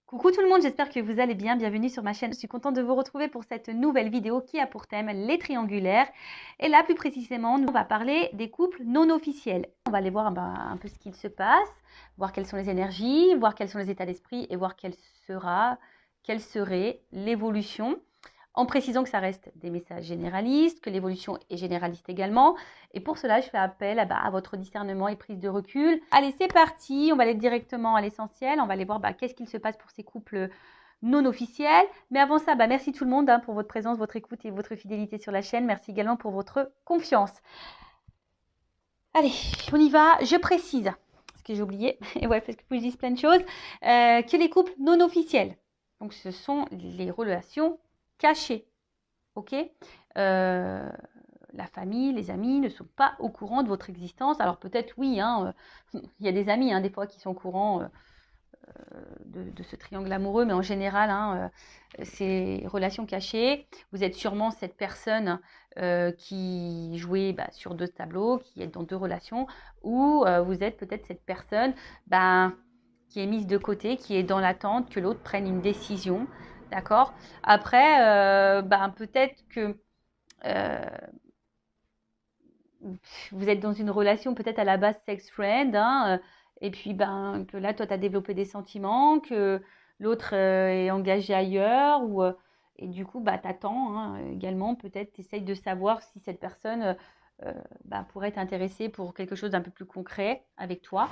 Coucou tout le monde, j'espère que vous allez bien. Bienvenue sur ma chaîne. Je suis contente de vous retrouver pour cette nouvelle vidéo qui a pour thème les triangulaires. Et là, plus précisément, on va parler des couples non officiels. On va aller voir un peu ce qu'il se passe, voir quelles sont les énergies, voir quels sont les états d'esprit et voir quelle serait l'évolution. En précisant que ça reste des messages généralistes, que l'évolution est généraliste également. Et pour cela, je fais appel à votre discernement et prise de recul. Allez, c'est parti, on va aller directement à l'essentiel. On va aller voir qu'est-ce qu'il se passe pour ces couples non officiels. Mais avant ça, merci tout le monde pour votre présence, votre écoute et votre fidélité sur la chaîne. Merci également pour votre confiance. Allez, on y va. Je précise, parce que j'ai oublié, et ouais, parce que je dis plein de choses, que les couples non officiels, donc ce sont les relations cachées, ok, la famille, les amis ne sont pas au courant de votre existence. Alors peut-être oui, il y a des amis des fois qui sont au courant de ce triangle amoureux, mais en général, ces relations cachées, vous êtes sûrement cette personne qui jouait sur deux tableaux, qui est dans deux relations, ou vous êtes peut-être cette personne qui est mise de côté, qui est dans l'attente que l'autre prenne une décision. D'accord. Après, peut-être que vous êtes dans une relation peut-être à la base sex friend, et puis que là, toi, tu as développé des sentiments, que l'autre est engagé ailleurs, et du coup, tu attends également, peut-être, tu essayes de savoir si cette personne pourrait t'intéresser pour quelque chose d'un peu plus concret avec toi.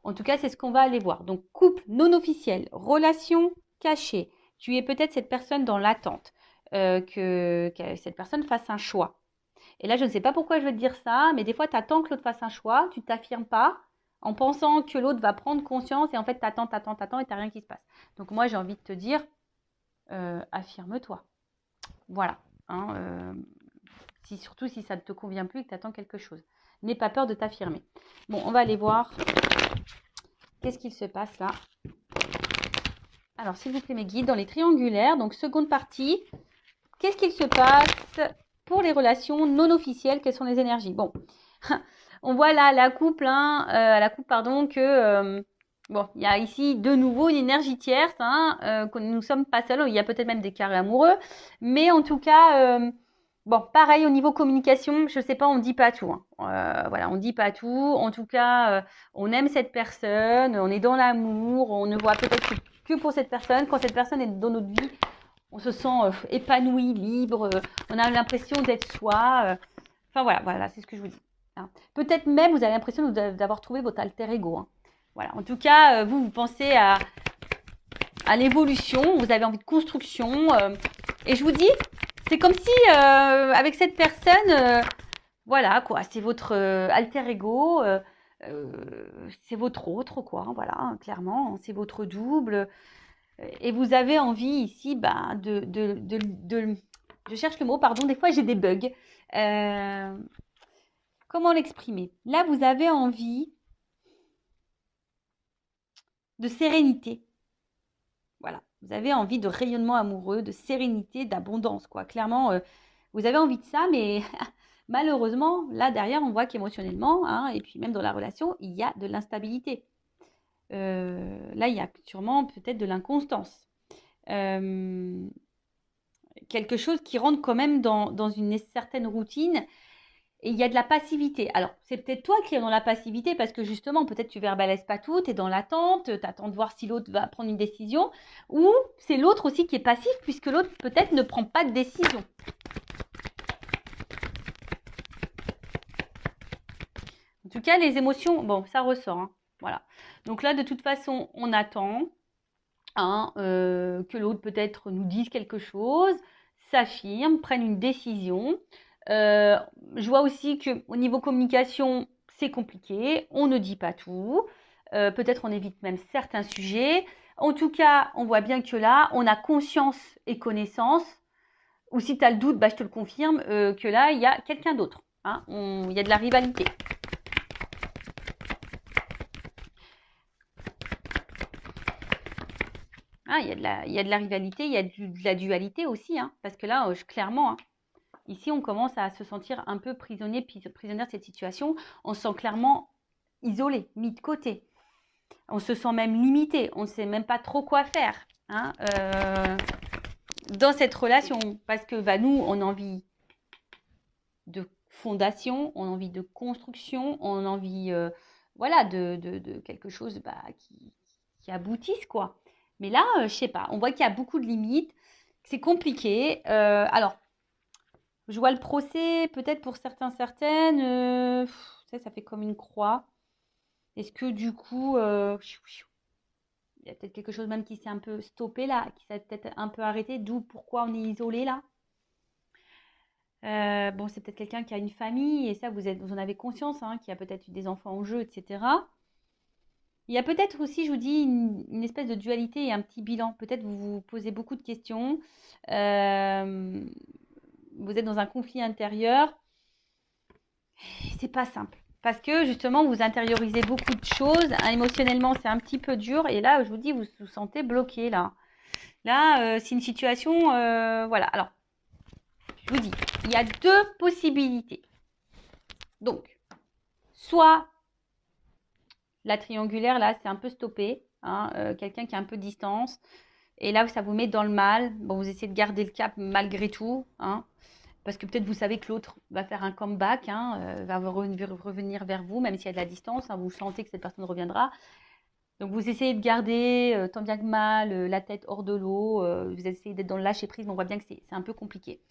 En tout cas, c'est ce qu'on va aller voir. Donc, couple non officiel, relation cachée. Tu es peut-être cette personne dans l'attente, que cette personne fasse un choix. Et là, je ne sais pas pourquoi je veux te dire ça, mais des fois, tu attends que l'autre fasse un choix, tu ne t'affirmes pas en pensant que l'autre va prendre conscience et en fait, tu attends et tu n'as rien qui se passe. Donc moi, j'ai envie de te dire, affirme-toi. Voilà. Surtout si ça ne te convient plus et que tu attends quelque chose. N'aie pas peur de t'affirmer. Bon, on va aller voir qu'est-ce qu'il se passe là. Alors, s'il vous plaît, mes guides, dans les triangulaires, donc seconde partie, qu'est-ce qu'il se passe pour les relations non officielles? Quelles sont les énergies? Bon, on voit là la couple, que il y a ici de nouveau une énergie tierce, que nous ne sommes pas seuls. Il y a peut-être même des carrés amoureux, mais en tout cas, pareil au niveau communication, je sais pas, on dit pas tout. Voilà, on dit pas tout. En tout cas, on aime cette personne, on est dans l'amour, on ne voit peut-être que pour cette personne. Quand cette personne est dans notre vie, on se sent épanoui, libre, on a l'impression d'être soi. Enfin voilà, c'est ce que je vous dis. Peut-être même vous avez l'impression d'avoir trouvé votre alter ego. Voilà. En tout cas, vous pensez à l'évolution, vous avez envie de construction. Et je vous dis, c'est comme si avec cette personne, voilà quoi, c'est votre alter ego, c'est votre autre quoi, voilà, clairement, c'est votre double. Et vous avez envie ici je cherche le mot, pardon, des fois j'ai des bugs. Comment l'exprimer? Là, vous avez envie de sérénité. Voilà, vous avez envie de rayonnement amoureux, de sérénité, d'abondance, quoi. Clairement, vous avez envie de ça, mais malheureusement, là derrière, on voit qu'émotionnellement, et puis même dans la relation, il y a de l'instabilité. Là, il y a sûrement peut-être de l'inconstance. Quelque chose qui rentre quand même dans une certaine routine. Et il y a de la passivité. Alors, c'est peut-être toi qui es dans la passivité parce que justement, peut-être tu verbalises pas tout, tu es dans l'attente, tu attends de voir si l'autre va prendre une décision. Ou c'est l'autre aussi qui est passif puisque l'autre peut-être ne prend pas de décision. En tout cas, les émotions, ça ressort. Voilà. Donc là, de toute façon, on attend que l'autre peut-être nous dise quelque chose, s'affirme, prenne une décision. Je vois aussi qu'au niveau communication, c'est compliqué. On ne dit pas tout. Peut-être on évite même certains sujets. En tout cas, on voit bien que là, on a conscience et connaissance. Ou si tu as le doute, je te le confirme, que là, il y a quelqu'un d'autre. Il y a de la rivalité. Il y a de la rivalité, il y a de la dualité aussi. Parce que là, clairement... Ici, on commence à se sentir un peu prisonnière de cette situation. On se sent clairement isolé, mis de côté. On se sent même limité. On ne sait même pas trop quoi faire hein, dans cette relation. Parce que bah, nous, on a envie de fondation, on a envie de construction, on a envie voilà, de quelque chose bah, qui aboutisse, quoi. Mais là, je sais pas, on voit qu'il y a beaucoup de limites, que c'est compliqué. Alors, je vois le procès, peut-être pour certains, certaines, ça fait comme une croix. Est-ce que du coup, il y a peut-être quelque chose même qui s'est un peu stoppé là, qui s'est peut-être un peu arrêté, d'où pourquoi on est isolé là. Bon, c'est peut-être quelqu'un qui a une famille, et ça, vous en avez conscience, hein, qui a peut-être eu des enfants en jeu, etc. Il y a peut-être aussi, je vous dis, une espèce de dualité et un petit bilan. Peut-être vous vous posez beaucoup de questions. Euh, vous êtes dans un conflit intérieur. C'est pas simple. Parce que justement, vous intériorisez beaucoup de choses. Émotionnellement, c'est un petit peu dur. Et là, je vous dis, vous vous sentez bloqué là. Là, c'est une situation. Voilà. Alors, je vous dis, il y a deux possibilités. Donc, soit la triangulaire, là, c'est un peu stoppé. Hein, quelqu'un qui a un peu de distance. Et là, ça vous met dans le mal. Bon, vous essayez de garder le cap malgré tout. Hein, parce que peut-être vous savez que l'autre va faire un comeback, hein, va revenir vers vous, même s'il y a de la distance. Hein, vous sentez que cette personne reviendra. Donc, vous essayez de garder, tant bien que mal, la tête hors de l'eau. Vous essayez d'être dans le lâcher-prise, mais on voit bien que c'est un peu compliqué.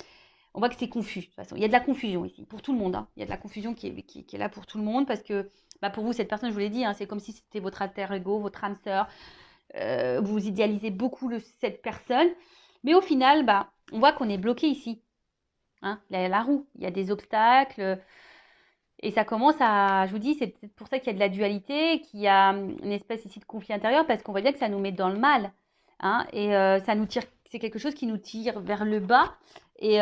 On voit que c'est confus, de toute façon. Il y a de la confusion ici, pour tout le monde. Hein. Il y a de la confusion qui est là pour tout le monde, parce que bah, pour vous, cette personne, je vous l'ai dit, hein, c'est comme si c'était votre alter ego, votre âme sœur. Vous idéalisez beaucoup cette personne. Mais au final, bah, on voit qu'on est bloqué ici. Hein, la roue, il y a des obstacles. Et ça commence à, je vous dis, c'est peut-être pour ça qu'il y a de la dualité, qu'il y a une espèce ici de conflit intérieur, parce qu'on voit bien que ça nous met dans le mal. Hein, et ça nous tire, c'est quelque chose qui nous tire vers le bas. Et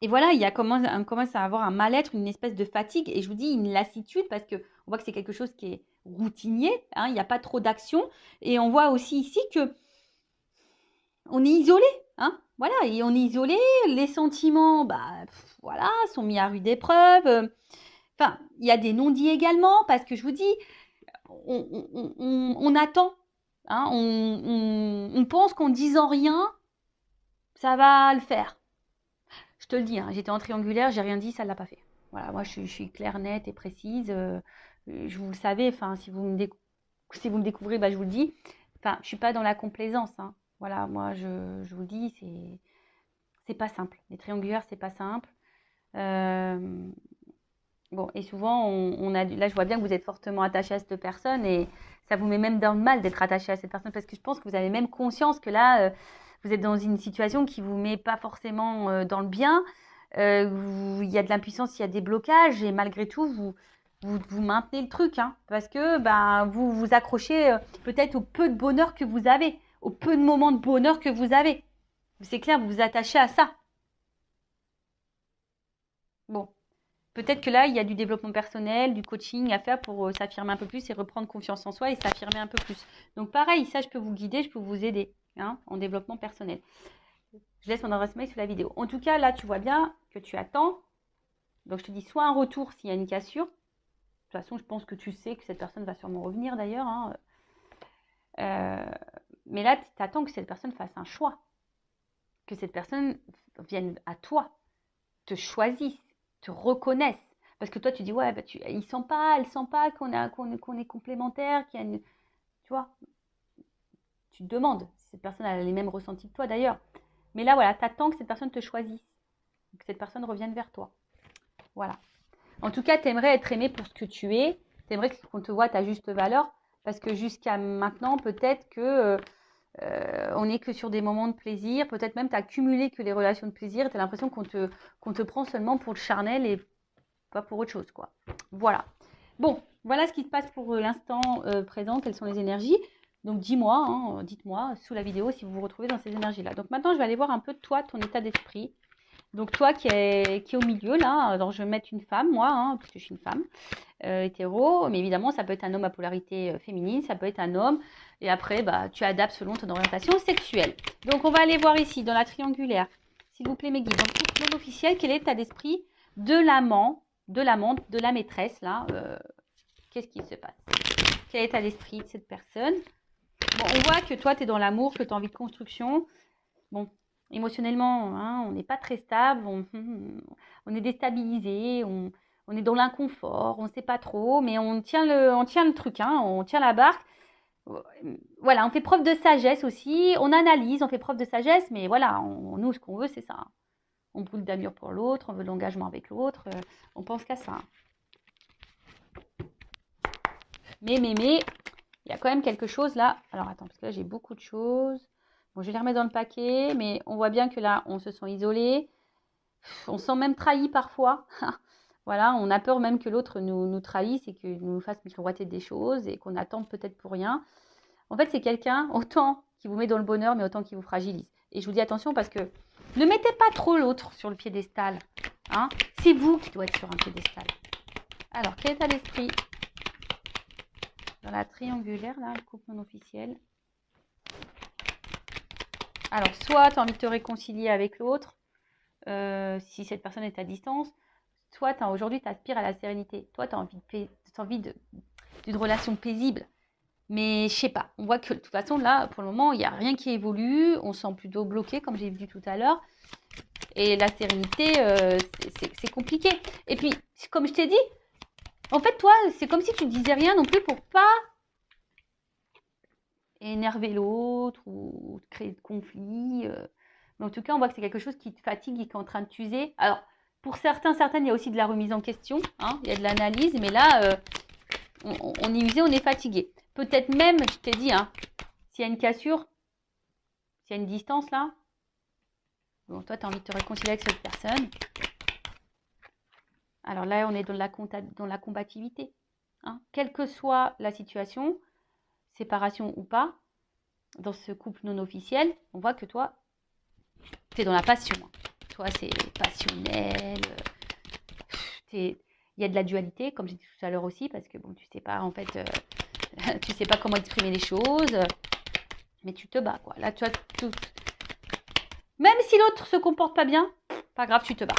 voilà, on commence à avoir un mal-être, une espèce de fatigue. Et je vous dis, une lassitude, parce qu'on voit que c'est quelque chose qui est routinier. Hein, il n'y a pas trop d'action. Et on voit aussi ici que on est isolé. Hein, voilà, et on est isolé. Les sentiments, bah, voilà, sont mis à rude épreuve. Enfin, il y a des non-dits également, parce que je vous dis, on attend. Hein, on pense qu'en disant rien, ça va le faire. Je te le dis, hein, j'étais en triangulaire, j'ai rien dit, ça ne l'a pas fait. Voilà, moi je suis claire, nette et précise. Vous le savez, enfin, si vous me découvrez, bah, je vous le dis. Enfin, je ne suis pas dans la complaisance. Hein. Voilà, moi je vous le dis, c'est pas simple. Les triangulaires, c'est pas simple. Bon, et souvent, là, je vois bien que vous êtes fortement attaché à cette personne et ça vous met même dans le mal d'être attaché à cette personne parce que je pense que vous avez même conscience que là, vous êtes dans une situation qui ne vous met pas forcément dans le bien. Il y a de l'impuissance, il y a des blocages et malgré tout, vous maintenez le truc hein, parce que ben, vous vous accrochez peut-être au peu de bonheur que vous avez, au peu de moments de bonheur que vous avez. C'est clair, vous vous attachez à ça. Bon. Peut-être que là, il y a du développement personnel, du coaching à faire pour s'affirmer un peu plus et reprendre confiance en soi et s'affirmer un peu plus. Donc pareil, ça, je peux vous guider, je peux vous aider hein, en développement personnel. Je laisse mon adresse mail sous la vidéo. En tout cas, là, tu vois bien que tu attends. Donc, je te dis soit un retour s'il y a une cassure. De toute façon, je pense que tu sais que cette personne va sûrement revenir d'ailleurs. Hein. Mais là, tu attends que cette personne fasse un choix. Que cette personne vienne à toi, te choisisse, te reconnaissent. Parce que toi, tu dis, ouais, bah, il sent pas, elle sent pas qu'on est complémentaires, qu'il y a une... Tu vois, tu te demandes si cette personne a les mêmes ressentis que toi d'ailleurs. Mais là, voilà, tu attends que cette personne te choisisse, que cette personne revienne vers toi. Voilà. En tout cas, tu aimerais être aimé pour ce que tu es. Tu aimerais qu'on te voit à ta juste valeur. Parce que jusqu'à maintenant, peut-être que on n'est que sur des moments de plaisir. Peut-être même tu as cumulé que les relations de plaisir. Tu as l'impression qu'on te prend seulement pour le charnel et pas pour autre chose, quoi. Voilà. Bon, voilà ce qui se passe pour l'instant présent. Quelles sont les énergies? Donc, dis-moi, hein, dites-moi sous la vidéo si vous vous retrouvez dans ces énergies-là. Donc, maintenant, je vais aller voir un peu toi, ton état d'esprit. Donc, toi qui est au milieu, là, alors je vais mettre une femme, moi, hein, parce que je suis une femme hétéro. Mais évidemment, ça peut être un homme à polarité féminine, ça peut être un homme. Et après, bah, tu adaptes selon ton orientation sexuelle. Donc, on va aller voir ici, dans la triangulaire. S'il vous plaît, mes guides. Donc, pour monde officiel, quel est l'état d'esprit de l'amant, de l'amante, de la maîtresse, là Qu'est-ce qui se passe? Quel état d'esprit de cette personne? Bon, on voit que toi, tu es dans l'amour, que tu as envie de construction. Bon, émotionnellement, hein, on n'est pas très stable, on est déstabilisé, on est dans l'inconfort, on ne sait pas trop, mais on tient le truc, hein, on tient la barque. Voilà, on fait preuve de sagesse aussi, on analyse, on fait preuve de sagesse, mais voilà, nous, ce qu'on veut, c'est ça. Hein. On brûle d'amour pour l'autre, on veut de l'engagement avec l'autre, on pense qu'à ça. Mais, il y a quand même quelque chose là. Alors, attends, parce que là, j'ai beaucoup de choses. Bon, je vais les remettre dans le paquet, mais on voit bien que là, on se sent isolé. On se sent même trahi parfois. Voilà, on a peur même que l'autre nous trahisse et qu'il nous fasse miroiter des choses et qu'on attende peut-être pour rien. En fait, c'est quelqu'un, autant qui vous met dans le bonheur, mais autant qui vous fragilise. Et je vous dis attention parce que ne mettez pas trop l'autre sur le piédestal. Hein. C'est vous qui doit être sur un piédestal. Alors, quel état d'esprit dans la triangulaire, là, le couple non officiel? Alors, soit tu as envie de te réconcilier avec l'autre, si cette personne est à distance, soit aujourd'hui, tu aspires à la sérénité. Toi, tu as envie d'une relation paisible. Mais je sais pas, on voit que de toute façon, là, pour le moment, il n'y a rien qui évolue. On se sent plutôt bloqué, comme j'ai vu tout à l'heure. Et la sérénité, c'est compliqué. Et puis, comme je t'ai dit, en fait, toi, c'est comme si tu ne disais rien non plus pour pas énerver l'autre ou créer de conflits. Mais en tout cas, on voit que c'est quelque chose qui te fatigue et qui est en train de t'user. Alors, pour certaines, il y a aussi de la remise en question. Hein, il y a de l'analyse, mais là, on est usé, on est fatigué. Peut-être même, je t'ai dit, hein, s'il y a une cassure, s'il y a une distance là, bon, toi, tu as envie de te réconcilier avec cette personne. Alors là, on est dans la combativité. Hein. Quelle que soit la situation, séparation ou pas, dans ce couple non officiel, on voit que toi, tu es dans la passion. Hein. Toi, c'est passionnel. Il y a de la dualité, comme j'ai dit tout à l'heure aussi, parce que bon, tu sais pas, en fait, tu sais pas comment exprimer les choses, mais tu te bats, quoi. Là, tu vois, même si l'autre se comporte pas bien, pas grave, tu te bats.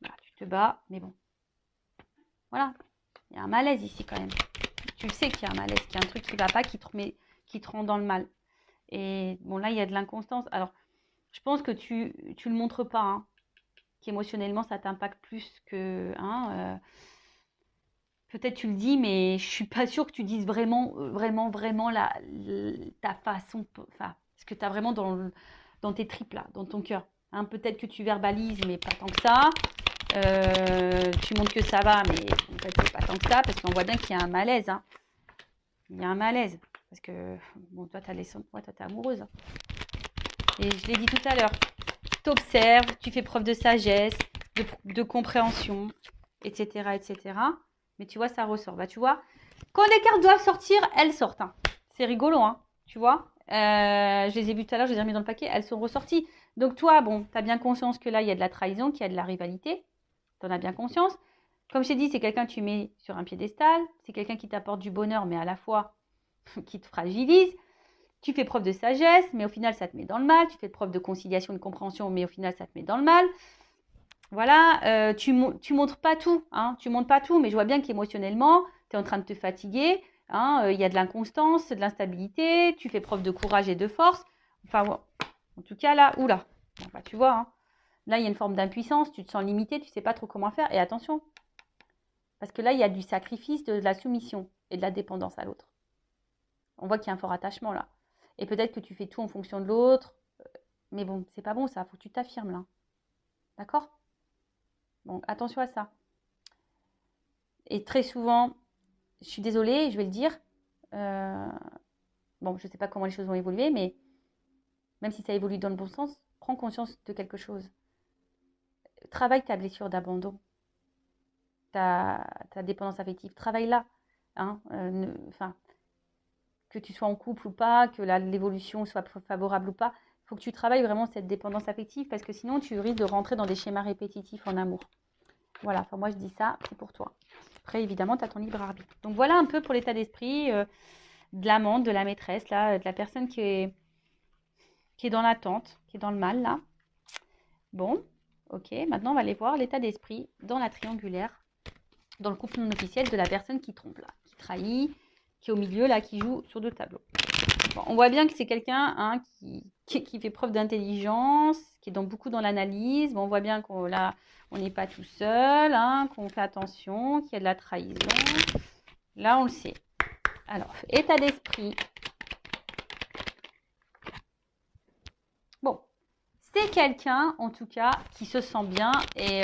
Voilà, tu te bats, mais bon. Voilà, il y a un malaise ici quand même. Tu le sais qu'il y a un malaise, qu'il y a un truc qui va pas, qui te rend dans le mal. Et bon, là, il y a de l'inconstance. Alors, je pense que tu le montres pas, hein, qu'émotionnellement, ça t'impacte plus que... Hein, peut-être tu le dis, mais je suis pas sûre que tu dises vraiment ta façon, enfin, ce que tu as vraiment dans tes tripes là, dans ton cœur. Hein, peut-être que tu verbalises, mais pas tant que ça. Tu montres que ça va, mais en fait, c'est pas tant que ça, parce qu'on voit bien qu'il y a un malaise. Hein. Il y a un malaise, parce que bon, toi, t'es amoureuse. Hein. Et je l'ai dit tout à l'heure. Tu observes, tu fais preuve de sagesse, de compréhension, etc., etc. Mais tu vois, ça ressort. Bah, tu vois, quand les cartes doivent sortir, elles sortent. Hein. C'est rigolo, hein, tu vois. Je les ai vues tout à l'heure, je les ai remis dans le paquet, elles sont ressorties. Donc toi, bon, tu as bien conscience que là, il y a de la trahison, qu'il y a de la rivalité. Tu en as bien conscience. Comme je t'ai dit, c'est quelqu'un que tu mets sur un piédestal. C'est quelqu'un qui t'apporte du bonheur, mais à la fois qui te fragilise. Tu fais preuve de sagesse, mais au final, ça te met dans le mal. Tu fais preuve de conciliation, de compréhension, mais au final, ça te met dans le mal. Voilà, tu montres pas tout, hein, tu montres pas tout, mais je vois bien qu'émotionnellement, tu es en train de te fatiguer, hein, y a de l'inconstance, de l'instabilité, tu fais preuve de courage et de force. Enfin, bon, en tout cas, là, oula, enfin, tu vois, hein, là, il y a une forme d'impuissance, tu te sens limité, tu sais pas trop comment faire, et attention, parce que là, il y a du sacrifice, de la soumission et de la dépendance à l'autre. On voit qu'il y a un fort attachement là. Et peut-être que tu fais tout en fonction de l'autre, mais bon, c'est pas bon ça, faut que tu t'affirmes là. D'accord? Bon, attention à ça. Et très souvent, je suis désolée, je vais le dire, bon, je ne sais pas comment les choses vont évoluer, mais même si ça évolue dans le bon sens, prends conscience de quelque chose. Travaille ta blessure d'abandon, ta dépendance affective, travaille-la. Hein, que tu sois en couple ou pas, que l'évolution soit favorable ou pas, il faut que tu travailles vraiment cette dépendance affective parce que sinon tu risques de rentrer dans des schémas répétitifs en amour. Voilà, enfin moi je dis ça, c'est pour toi. Après évidemment tu as ton libre arbitre. Donc voilà un peu pour l'état d'esprit de l'amante, de la maîtresse, là, de la personne qui est dans l'attente, qui est dans le mal là. Bon, ok, maintenant on va aller voir l'état d'esprit dans la triangulaire dans le couple non officiel de la personne qui trompe là, qui trahit, qui est au milieu là, qui joue sur deux tableaux. Bon, on voit bien que c'est quelqu'un hein, qui fait preuve d'intelligence, qui est beaucoup dans l'analyse. Bon, on voit bien qu'on là, on n'est pas tout seul, hein, qu'on fait attention, qu'il y a de la trahison. Là, on le sait. Alors, état d'esprit. Bon, c'est quelqu'un, en tout cas, qui se sent bien et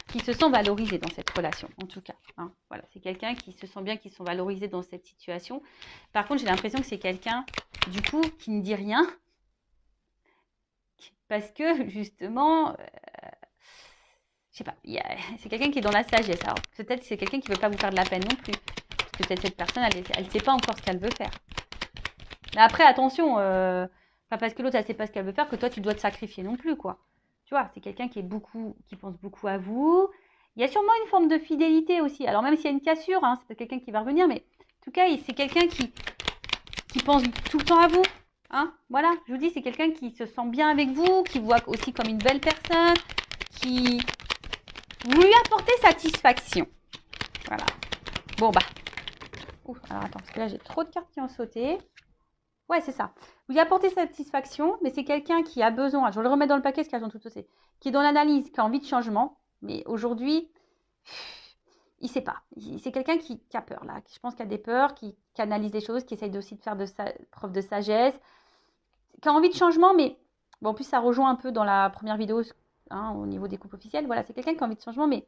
qui se sent valorisé dans cette relation, en tout cas. Hein. Voilà, c'est quelqu'un qui se sent bien, qui se sent valorisé dans cette situation. Par contre, j'ai l'impression que c'est quelqu'un, du coup, qui ne dit rien. Parce que, justement, je sais pas, c'est quelqu'un qui est dans la sagesse. Alors, peut-être que c'est quelqu'un qui ne veut pas vous faire de la peine non plus. Parce que peut-être cette personne, elle ne sait pas encore ce qu'elle veut faire. Mais après, attention, pas parce que l'autre, elle ne sait pas ce qu'elle veut faire que toi, tu dois te sacrifier non plus, quoi. Tu vois, c'est quelqu'un qui pense beaucoup à vous. Il y a sûrement une forme de fidélité aussi. Alors, même s'il y a une cassure, hein, c'est peut-être quelqu'un qui va revenir, mais en tout cas, c'est quelqu'un qui pense tout le temps à vous. Hein, voilà, je vous dis, c'est quelqu'un qui se sent bien avec vous, qui vous voit aussi comme une belle personne, qui vous lui apportez satisfaction. Voilà. Bon, bah. Ouh, alors attends, parce que là, j'ai trop de cartes qui ont sauté. Ouais, c'est ça. Vous lui apportez satisfaction, mais c'est quelqu'un qui a besoin, je vais le remettre dans le paquet, parce qu'elles ont tout sauté, qui est dans l'analyse, qui a envie de changement, mais aujourd'hui, il ne sait pas. C'est quelqu'un qui a peur, là. Je pense qu'il a des peurs, qui analyse les choses, qui essaye aussi de faire preuve de sagesse, qui a envie de changement, mais bon, en plus, ça rejoint un peu dans la première vidéo hein, au niveau des couples officiels. Voilà, c'est quelqu'un qui a envie de changement, mais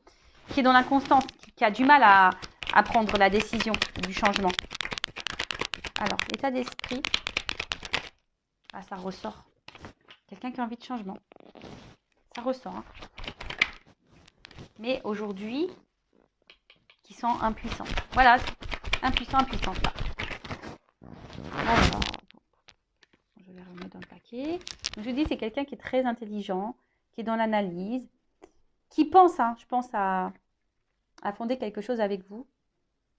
qui est dans l'inconstance, qui a du mal à prendre la décision du changement. Alors, état d'esprit. Ah, ça ressort. Quelqu'un qui a envie de changement. Ça ressort. Hein. Mais aujourd'hui, qui sent impuissant. Voilà, impuissante là. Alors, je vais remettre dans le paquet. Donc, je dis, c'est quelqu'un qui est très intelligent, qui est dans l'analyse, qui pense, hein, je pense, à fonder quelque chose avec vous,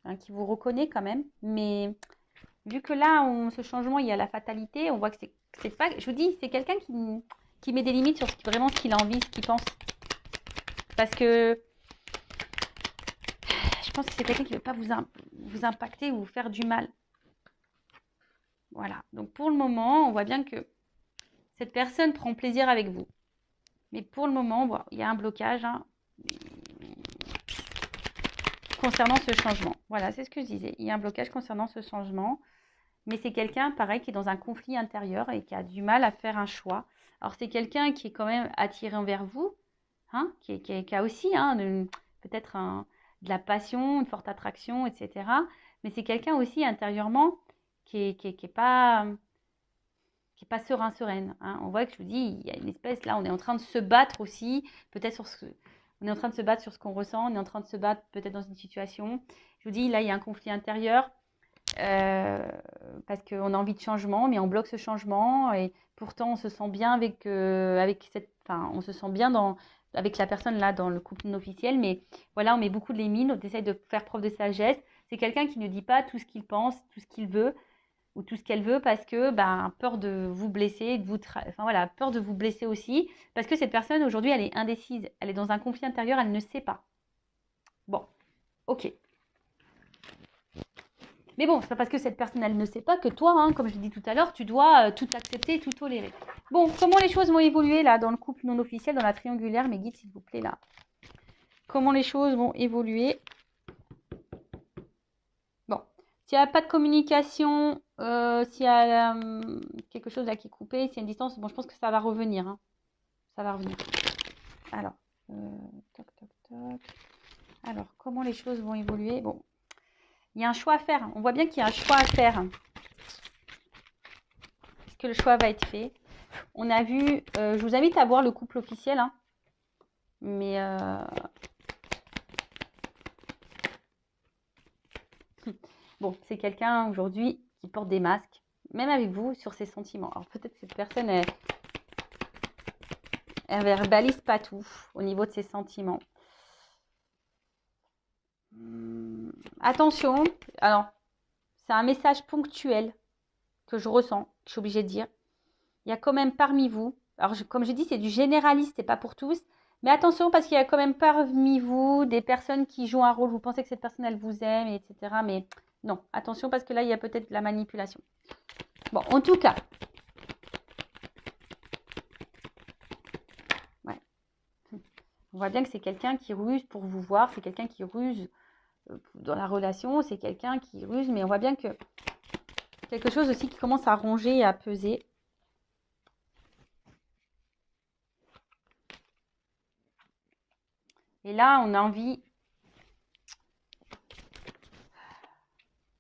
hein, qui vous reconnaît quand même. Mais vu que là, ce changement, il y a la fatalité, on voit que c'est pas... Je vous dis, c'est quelqu'un qui met des limites sur vraiment ce qu'il a envie, ce qu'il pense. Parce que je pense que c'est quelqu'un qui ne veut pas vous impacter ou vous faire du mal. Voilà. Donc, pour le moment, on voit bien que cette personne prend plaisir avec vous. Mais pour le moment, bon, il y a un blocage hein, concernant ce changement. Voilà, c'est ce que je disais. Il y a un blocage concernant ce changement. Mais c'est quelqu'un, pareil, qui est dans un conflit intérieur et qui a du mal à faire un choix. Alors, c'est quelqu'un qui est quand même attiré envers vous, hein, qui a aussi hein, peut-être de la passion, une forte attraction, etc. Mais c'est quelqu'un aussi intérieurement qui est pas sereine. Hein. On voit que je vous dis, il y a une espèce, là, on est en train de se battre aussi, peut-être on est en train de se battre sur ce qu'on ressent, on est en train de se battre peut-être dans une situation. Je vous dis, là, il y a un conflit intérieur. Parce qu'on a envie de changement, mais on bloque ce changement et pourtant on se sent bien avec on se sent bien avec la personne là dans le couple non officiel, mais voilà, on met beaucoup de limites, on essaye de faire preuve de sagesse. C'est quelqu'un qui ne dit pas tout ce qu'il pense, tout ce qu'il veut ou tout ce qu'elle veut parce que peur de vous blesser, peur de vous blesser aussi, parce que cette personne aujourd'hui elle est indécise, elle est dans un conflit intérieur, elle ne sait pas. Bon, ok. Mais bon, c'est pas parce que cette personne, elle ne sait pas que toi, hein, comme je l'ai dit tout à l'heure, tu dois tout accepter, tout tolérer. Bon, comment les choses vont évoluer là dans le couple non officiel, dans la triangulaire, mes guides, s'il vous plaît, là. Comment les choses vont évoluer? Bon, s'il n'y a pas de communication, s'il y a quelque chose là qui est coupé, s'il y a une distance, bon, je pense que ça va revenir. Hein. Ça va revenir. Alors, toc, toc, toc. Alors, comment les choses vont évoluer? Bon. Il y a un choix à faire. On voit bien qu'il y a un choix à faire. Est-ce que le choix va être fait? On a vu... je vous invite à voir le couple officiel. Hein. Mais... bon, c'est quelqu'un aujourd'hui qui porte des masques. Même avec vous, sur ses sentiments. Alors peut-être que cette personne, elle verbalise pas tout au niveau de ses sentiments. Attention. Alors, c'est un message ponctuel que je ressens, que je suis obligée de dire. Il y a quand même parmi vous, alors comme je dis, c'est du généraliste, c'est pas pour tous, Mais attention, parce qu'il y a quand même parmi vous des personnes qui jouent un rôle. Vous pensez que cette personne, elle vous aime, etc. Mais non, attention, parce que là, il y a peut-être de la manipulation. Bon, en tout cas. Ouais. On voit bien que c'est quelqu'un qui ruse pour vous voir. C'est quelqu'un qui ruse dans la relation. C'est quelqu'un qui ruse. Mais on voit bien que quelque chose aussi qui commence à ronger et à peser. Et là, on a envie...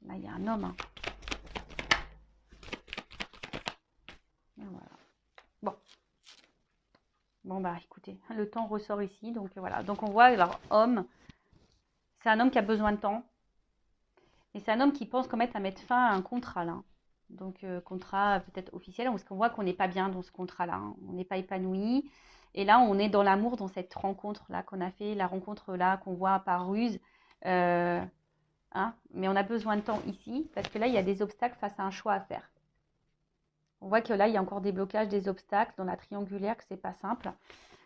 Là, il y a un homme. Hein. Voilà. Bon. Bon, bah, écoutez, le temps ressort ici. Donc, voilà. Donc, on voit, alors, homme. C'est un homme qui a besoin de temps. Et c'est un homme qui pense à mettre fin à un contrat, là. Donc, contrat peut-être officiel. Parce qu'on voit qu'on n'est pas bien dans ce contrat-là. Hein. On n'est pas épanoui. Et là, on est dans l'amour, dans cette rencontre-là qu'on a fait. La rencontre-là qu'on voit par ruse. Hein, mais on a besoin de temps ici, parce que là, il y a des obstacles face à un choix à faire. On voit que là, il y a encore des blocages, des obstacles dans la triangulaire, que c'est pas simple.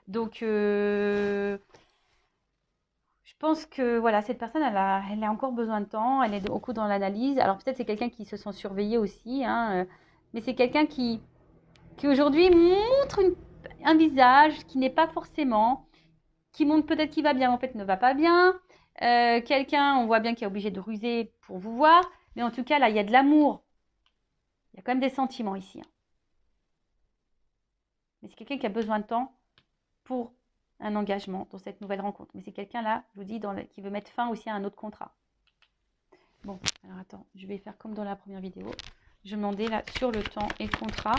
Donc, je pense que voilà, cette personne, elle a encore besoin de temps, elle est beaucoup dans l'analyse. Alors, peut-être c'est quelqu'un qui se sent surveillé aussi, hein, mais c'est quelqu'un qui aujourd'hui montre un visage qui n'est pas forcément, qui montre peut-être qu'il va bien, en fait, ne va pas bien. Quelqu'un, on voit bien qu'il est obligé de ruser pour vous voir. Mais en tout cas, là, il y a de l'amour. Il y a quand même des sentiments ici. Hein. Mais c'est quelqu'un qui a besoin de temps pour un engagement dans cette nouvelle rencontre. Mais c'est quelqu'un là, je vous dis, qui veut mettre fin aussi à un autre contrat. Bon, alors attends, je vais faire comme dans la première vidéo. Je vais demander là sur le temps et le contrat,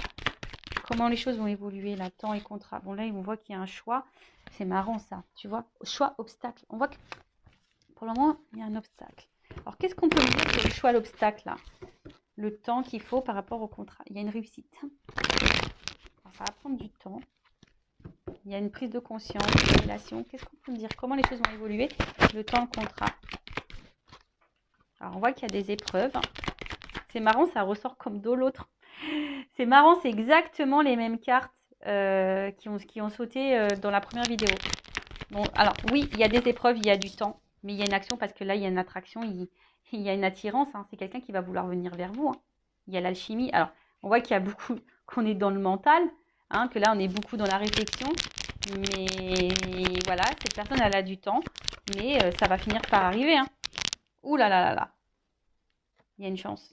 comment les choses vont évoluer là, temps et contrat. Bon là, on voit qu'il y a un choix. C'est marrant ça, tu vois. Choix, obstacle. On voit que pour le moment, il y a un obstacle. Alors, qu'est-ce qu'on peut dire sur le choix, l'obstacle là? Le temps qu'il faut par rapport au contrat. Il y a une réussite. Alors, ça va prendre du temps. Il y a une prise de conscience, une révélation. Qu'est-ce qu'on peut dire? Comment les choses vont évoluer? Le temps, le contrat. Alors, on voit qu'il y a des épreuves. C'est marrant, ça ressort comme dans l'autre. C'est marrant, c'est exactement les mêmes cartes qui ont sauté dans la première vidéo. Bon, alors, oui, il y a des épreuves, il y a du temps. Mais il y a une action parce que là, il y a une attraction, il y a une attirance. Hein. C'est quelqu'un qui va vouloir venir vers vous. Hein. Il y a l'alchimie. Alors, on voit qu'il y a beaucoup, qu'on est dans le mental, hein, que là, on est beaucoup dans la réflexion. Mais voilà, cette personne, elle a du temps. Mais ça va finir par arriver. Hein. Ouh là là là là. Il y a une chance.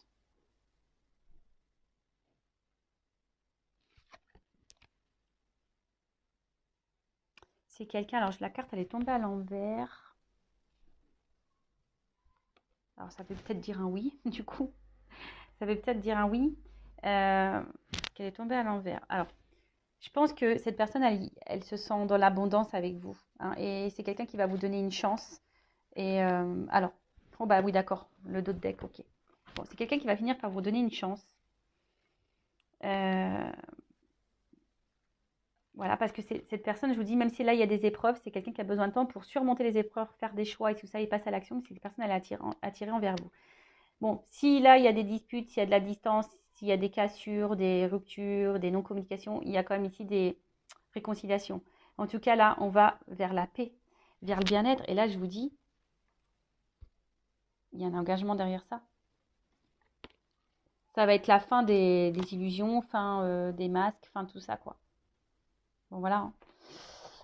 C'est quelqu'un, alors la carte, elle est tombée à l'envers. Alors, ça veut peut-être dire un oui, du coup. Ça veut peut-être dire un oui. Qu'elle est tombée à l'envers. Alors, je pense que cette personne, elle se sent dans l'abondance avec vous. Hein, et c'est quelqu'un qui va vous donner une chance. Et alors, oh bah oui, d'accord. Le dos de deck, ok. Bon, c'est quelqu'un qui va finir par vous donner une chance. Voilà, parce que cette personne, je vous dis, même si là, il y a des épreuves, c'est quelqu'un qui a besoin de temps pour surmonter les épreuves, faire des choix et tout ça, et passer à l'action. Mais cette personne, elle est attirée envers vous. Bon, si là, il y a des disputes, s'il y a de la distance, s'il y a des cassures, des ruptures, des non-communications, il y a quand même ici des réconciliations. En tout cas, là, on va vers la paix, vers le bien-être. Et là, je vous dis, il y a un engagement derrière ça. Ça va être la fin des illusions, fin des masques, fin tout ça, quoi. Bon, voilà. Hein.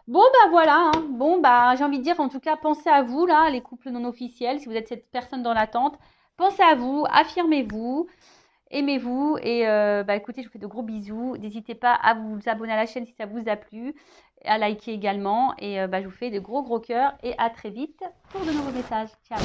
Bon, bah voilà. Hein. Bon, bah j'ai envie de dire, en tout cas, pensez à vous, là, les couples non officiels, si vous êtes cette personne dans l'attente. Pensez à vous, affirmez-vous. Aimez-vous et bah écoutez, je vous fais de gros bisous. N'hésitez pas à vous abonner à la chaîne si ça vous a plu, à liker également et bah, je vous fais de gros cœurs et à très vite pour de nouveaux messages. Ciao.